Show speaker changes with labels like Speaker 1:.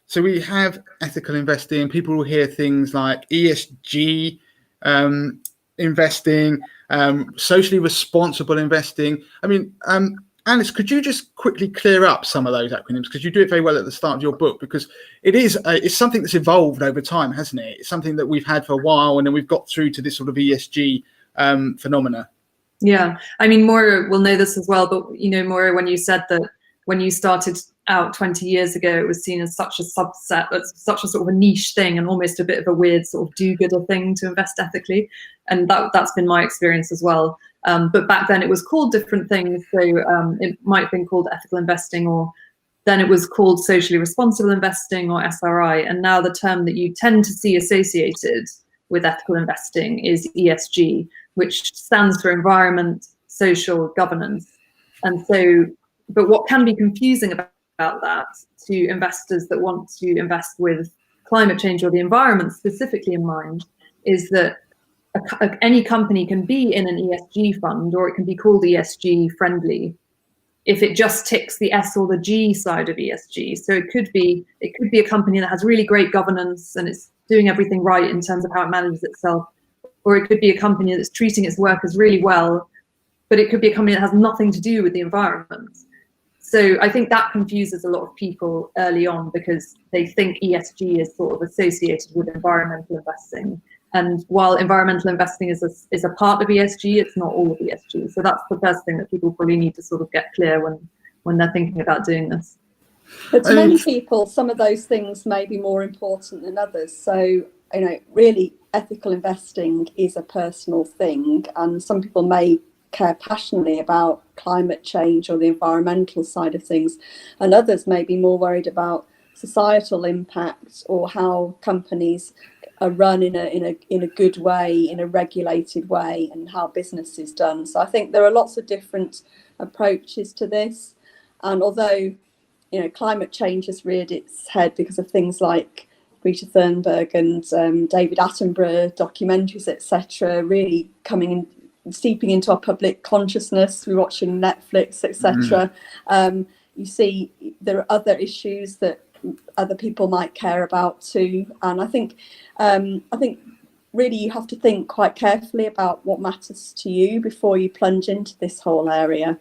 Speaker 1: So we have ethical investing. People will hear things like ESG investing, socially responsible investing. I mean, Alice, could you just quickly clear up some of those acronyms, because you do it very well at the start of your book, because it's something that's evolved over time, hasn't it? It's something that we've had for a while, and then we've got through to this sort of ESG phenomena.
Speaker 2: Yeah, I mean, Moira will know this as well, but Moira, when you said that when you started out 20 years ago, it was seen as such a subset, such a sort of a niche thing, and almost a bit of a weird sort of do-gooder thing to invest ethically, and that's been my experience as well. But back then it was called different things, so it might have been called ethical investing, or then it was called socially responsible investing, or SRI, and now the term that you tend to see associated with ethical investing is ESG, which stands for environment, social, governance. And so, but what can be confusing about that to investors that want to invest with climate change or the environment specifically in mind is that any company can be in an ESG fund, or it can be called ESG friendly, if it just ticks the S or the G side of ESG. So it could be a company that has really great governance and it's doing everything right in terms of how it manages itself, or it could be a company that's treating its workers really well, but it could be a company that has nothing to do with the environment. So I think that confuses a lot of people early on, because they think ESG is sort of associated with environmental investing. And while environmental investing is a part of ESG, it's not all of ESG. So that's the first thing that people probably need to sort of get clear when they're thinking about doing this.
Speaker 3: But to many people, some of those things may be more important than others. So, really, ethical investing is a personal thing, and some people may care passionately about climate change or the environmental side of things, and others may be more worried about societal impact or how companies are run in a good way, in a regulated way, and how business is done. So I think there are lots of different approaches to this, and although climate change has reared its head because of things like Greta Thunberg and David Attenborough documentaries, etc., really coming in, seeping into our public consciousness. We're watching Netflix, etc. You see, there are other issues that other people might care about too, and I think really you have to think quite carefully about what matters to you before you plunge into this whole area.